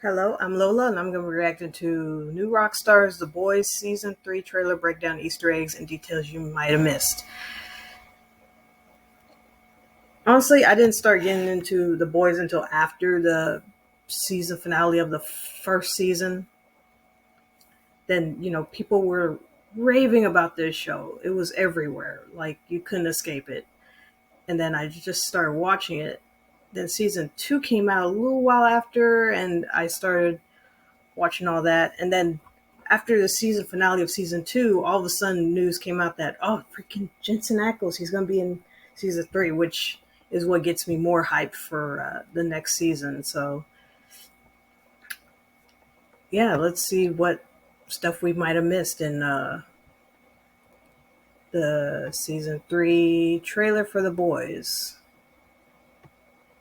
Hello, I'm Lola, and I'm going to be reacting to new Rockstars The Boys Season 3 trailer breakdown, Easter eggs, and details you might have missed. Honestly, I didn't start getting into The Boys until after the season finale of the first season. Then, people were raving about this show. It was everywhere. Like, you couldn't escape it. And then I just started watching it. Then season 2 came out a little while after, and I started watching all that. And then after the season finale of season 2, all of a sudden news came out that, oh, freaking Jensen Ackles, he's going to be in season 3, which is what gets me more hyped for the next season. So, yeah, let's see what stuff we might have missed in the season 3 trailer for The Boys.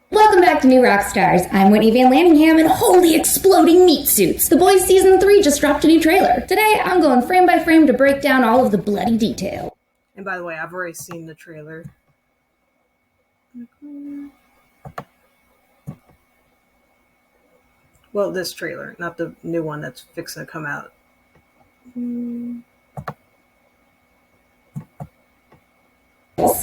Welcome back to New Rockstars. I'm Whitney Van Lanningham, and holy exploding meat suits! The Boys Season 3 just dropped a new trailer. Today, I'm going frame by frame to break down all of the bloody detail. And by the way, I've already seen the trailer. Well, this trailer, not the new one that's fixing to come out.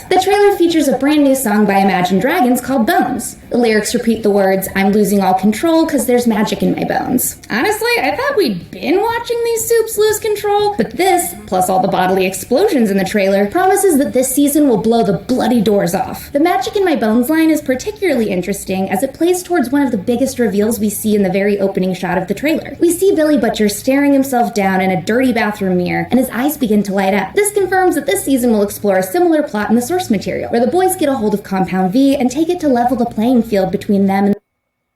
The trailer features a brand new song by Imagine Dragons called Bones. The lyrics repeat the words, "I'm losing all control cause there's magic in my bones." Honestly, I thought we'd been watching these soups lose control, but this, plus all the bodily explosions in the trailer, promises that this season will blow the bloody doors off. The magic in my bones line is particularly interesting as it plays towards one of the biggest reveals we see in the very opening shot of the trailer. We see Billy Butcher staring himself down in a dirty bathroom mirror, and his eyes begin to light up. This confirms that this season will explore a similar plot in the source material, where the boys get a hold of Compound V and take it to level the playing field between them and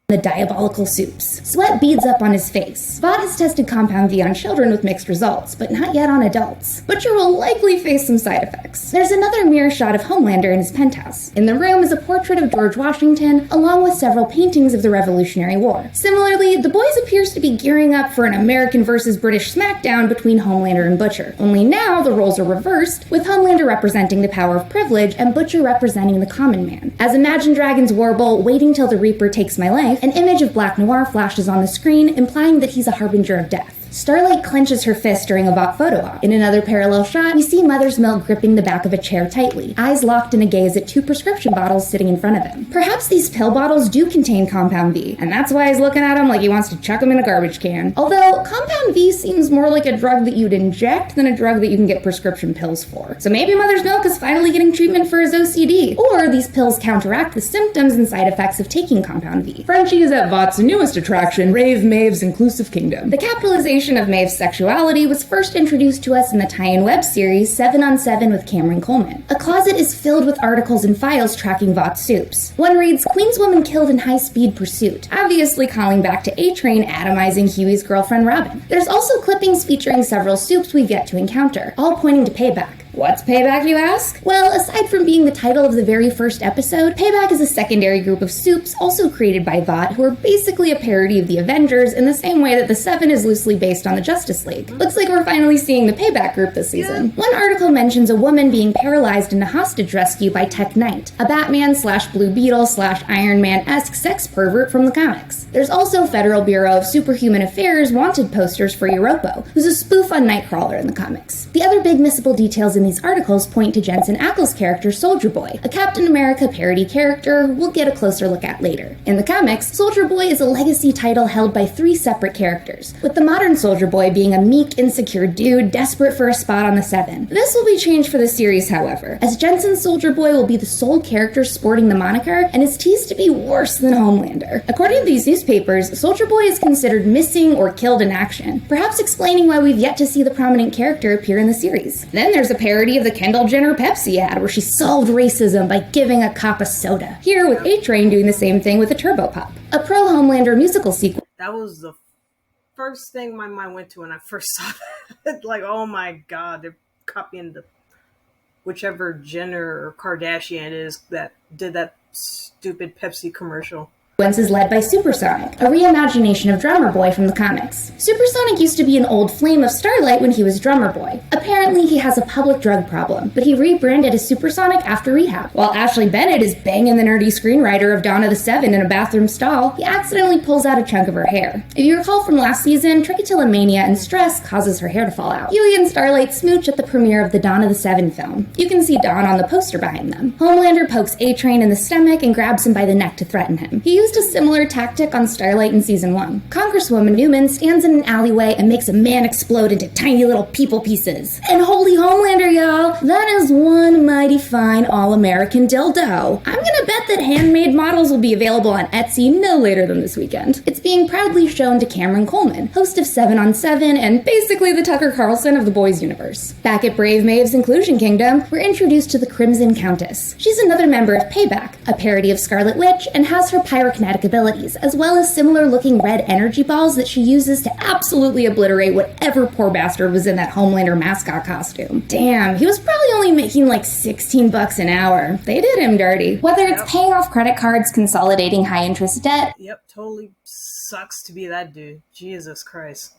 the diabolical soups. Sweat beads up on his face. Vought has tested Compound V on children with mixed results, but not yet on adults. Butcher will likely face some side effects. There's another mirror shot of Homelander in his penthouse. In the room is a portrait of George Washington, along with several paintings of the Revolutionary War. Similarly, The Boys appears to be gearing up for an American versus British smackdown between Homelander and Butcher. Only now the roles are reversed, with Homelander representing the power of privilege and Butcher representing the common man. As Imagine Dragons warble, "Waiting till the Reaper takes my life," an image of Black Noir flashes on the screen, implying that he's a harbinger of death. Starlight clenches her fist during a Vought photo op. In another parallel shot, we see Mother's Milk gripping the back of a chair tightly, eyes locked in a gaze at two prescription bottles sitting in front of him. Perhaps these pill bottles do contain Compound V, and that's why he's looking at him like he wants to chuck him in a garbage can. Although, Compound V seems more like a drug that you'd inject than a drug that you can get prescription pills for. So maybe Mother's Milk is finally getting treatment for his OCD, or these pills counteract the symptoms and side effects of taking Compound V. Frenchie is at Vought's newest attraction, Rave Maeve's Inclusive Kingdom. The capitalization of Maeve's sexuality was first introduced to us in the tie-in web series 7 on 7 with Cameron Coleman. A closet is filled with articles and files tracking Vought's soups. One reads, "Queenswoman killed in high-speed pursuit," obviously calling back to A-Train atomizing Huey's girlfriend Robin. There's also clippings featuring several soups we've yet to encounter, all pointing to Payback. What's Payback, you ask? Well, aside from being the title of the very first episode, Payback is a secondary group of soups also created by Vought, who are basically a parody of the Avengers in the same way that the Seven is loosely based on the Justice League. Looks like we're finally seeing the Payback group this season. One article mentions a woman being paralyzed in a hostage rescue by Tech Knight, a Batman / Blue Beetle / Iron Man-esque sex pervert from the comics. There's also Federal Bureau of Superhuman Affairs wanted posters for Europo, who's a spoof on Nightcrawler in the comics. The other big missable details in these articles point to Jensen Ackles' character Soldier Boy, a Captain America parody character who we'll get a closer look at later. In the comics, Soldier Boy is a legacy title held by 3 separate characters, with the modern Soldier Boy being a meek, insecure dude desperate for a spot on the Seven. This will be changed for the series, however, as Jensen's Soldier Boy will be the sole character sporting the moniker and is teased to be worse than Homelander. According to these newspapers, Soldier Boy is considered missing or killed in action, perhaps explaining why we've yet to see the prominent character appear in the series. Then there's a parody of the Kendall Jenner Pepsi ad where she solved racism by giving a cop a soda. Here with A-Train doing the same thing with a Turbo Pop. A pro-Homelander musical sequel. That was the first thing my mind went to when I first saw that. Like, oh my god, they're copying the whichever Jenner or Kardashian is that did that stupid Pepsi commercial. is led by Supersonic, a reimagination of Drummer Boy from the comics. Supersonic used to be an old flame of Starlight when he was Drummer Boy. Apparently, he has a public drug problem, but he rebranded as Supersonic after rehab. While Ashley Bennett is banging the nerdy screenwriter of Dawn of the Seven in a bathroom stall, he accidentally pulls out a chunk of her hair. If you recall from last season, trichotillomania and stress causes her hair to fall out. Huey and Starlight smooch at the premiere of the Dawn of the Seven film. You can see Dawn on the poster behind them. Homelander pokes A-Train in the stomach and grabs him by the neck to threaten him. He used a similar tactic on Starlight in Season 1. Congresswoman Newman stands in an alleyway and makes a man explode into tiny little people pieces. And holy Homelander, y'all, that is one mighty fine all-American dildo. I'm gonna bet that handmade models will be available on Etsy no later than this weekend. It's being proudly shown to Cameron Coleman, host of 7 on 7 and basically the Tucker Carlson of the Boys universe. Back at Brave Maeve's Inclusion Kingdom, we're introduced to the Crimson Countess. She's another member of Payback, a parody of Scarlet Witch, and has her pyrokinetic abilities, as well as similar-looking red energy balls that she uses to absolutely obliterate whatever poor bastard was in that Homelander mascot costume. Damn, he was probably only making like $16 an hour. They did him dirty. Whether it's paying off credit cards, consolidating high-interest debt... Yep, totally sucks to be that dude. Jesus Christ.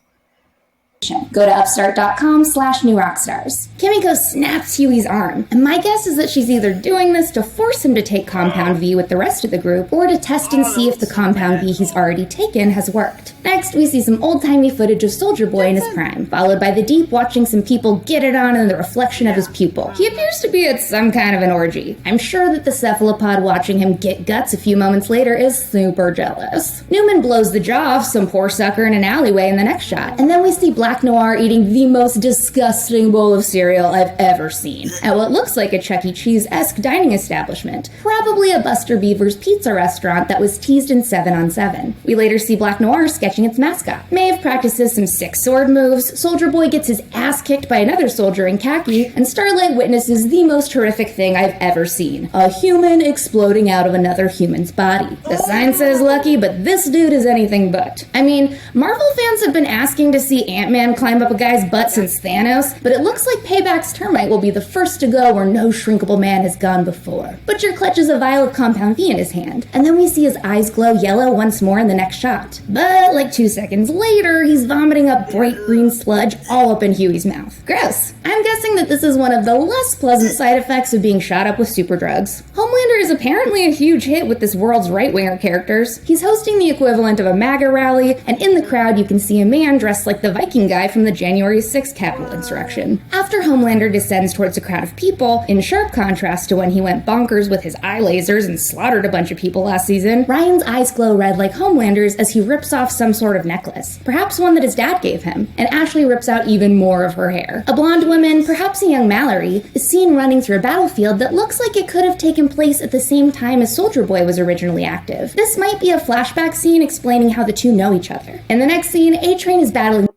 Go to upstart.com/newrockstars. Kimiko snaps Huey's arm, and my guess is that she's either doing this to force him to take Compound V with the rest of the group, or to test and see if the Compound V he's already taken has worked. Next, we see some old-timey footage of Soldier Boy in his prime, followed by the Deep watching some people get it on in the reflection of his pupil. He appears to be at some kind of an orgy. I'm sure that the cephalopod watching him get guts a few moments later is super jealous. Newman blows the jaw off some poor sucker in an alleyway in the next shot, and then we see Black Noir eating the most disgusting bowl of cereal I've ever seen at what looks like a Chuck E. Cheese-esque dining establishment, probably a Buster Beaver's pizza restaurant that was teased in 7 on 7. We later see Black Noir sketching its mascot. Maeve practices some sick sword moves, Soldier Boy gets his ass kicked by another soldier in khaki, and Starlight witnesses the most horrific thing I've ever seen: a human exploding out of another human's body. The sign says lucky, but this dude is anything but. I mean, Marvel fans have been asking to see Ant-Man climb up a guy's butt since Thanos, but it looks like Payback's termite will be the first to go where no shrinkable man has gone before. Butcher clutches a vial of Compound V in his hand, and then we see his eyes glow yellow once more in the next shot. But like 2 seconds later, he's vomiting up bright green sludge all up in Huey's mouth. Gross. I'm guessing that this is one of the less pleasant side effects of being shot up with super drugs. Homelander is apparently a huge hit with this world's right-winger characters. He's hosting the equivalent of a MAGA rally, and in the crowd you can see a man dressed like the Viking guy from the January 6th Capitol insurrection. After Homelander descends towards a crowd of people, in sharp contrast to when he went bonkers with his eye lasers and slaughtered a bunch of people last season, Ryan's eyes glow red like Homelander's as he rips off some sort of necklace, perhaps one that his dad gave him, and Ashley rips out even more of her hair. A blonde woman, perhaps a young Mallory, is seen running through a battlefield that looks like it could have taken place at the same time as Soldier Boy was originally active. This might be a flashback scene explaining how the two know each other. In the next scene, A-Train is battling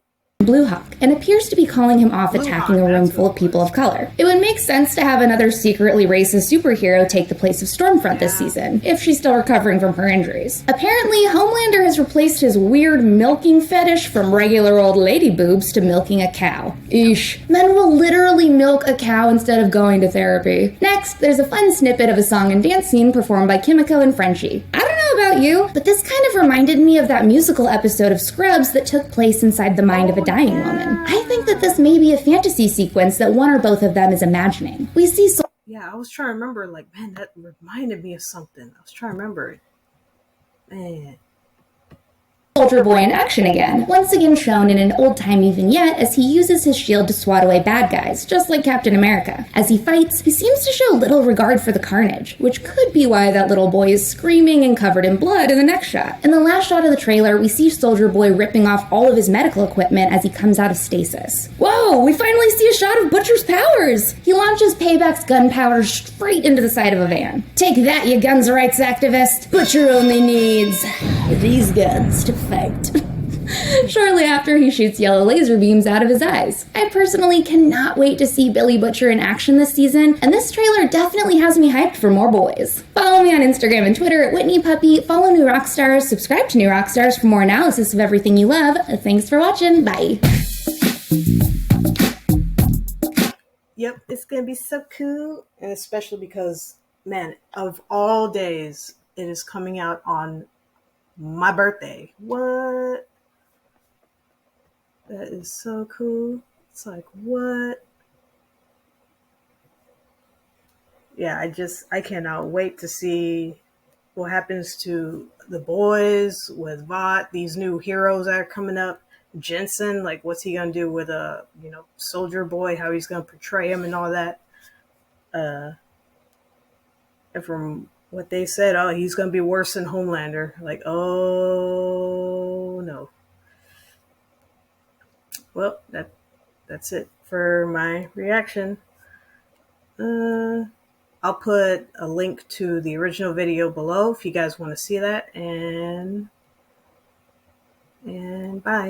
Blue Hawk, and appears to be calling him off attacking a room full of people of color. It would make sense to have another secretly racist superhero take the place of Stormfront this season, if she's still recovering from her injuries. Apparently, Homelander has replaced his weird milking fetish from regular old lady boobs to milking a cow. Eesh. Men will literally milk a cow instead of going to therapy. Next, there's a fun snippet of a song and dance scene performed by Kimiko and Frenchie. I don't know about you, but this kind of reminded me of that musical episode of Scrubs that took place inside the mind of a dying woman. I think that this may be a fantasy sequence that one or both of them is imagining. We see Yeah, I was trying to remember, like, man, that reminded me of something. I was trying to remember it. Man. Soldier Boy in action again, once again shown in an old-timey vignette as he uses his shield to swat away bad guys, just like Captain America. As he fights, he seems to show little regard for the carnage, which could be why that little boy is screaming and covered in blood in the next shot. In the last shot of the trailer, we see Soldier Boy ripping off all of his medical equipment as he comes out of stasis. Whoa, we finally see a shot of Butcher's powers! He launches Payback's gunpowder straight into the side of a van. Take that, you guns rights activist! Butcher only needs these guns to fight. Shortly after, he shoots yellow laser beams out of his eyes. I personally cannot wait to see Billy Butcher in action this season, and this trailer definitely has me hyped for more boys. Follow me on Instagram and Twitter at Whitney Puppy, follow New Rockstars, subscribe to New Rockstars for more analysis of everything you love. Thanks for watching, bye! Yep, it's gonna be so cool, and especially because, man, of all days, it is coming out on my birthday. What? That is so cool. It's like, what? Yeah, I cannot wait to see what happens to the boys with Vought, these new heroes that are coming up. Jensen, like, what's he gonna do with a Soldier Boy? How he's gonna portray him and all that. Uh, and from what they said, oh, he's gonna be worse than Homelander. Like, oh no. Well, that's it for my reaction. Uh, I'll put a link to the original video below if you guys want to see that. And bye.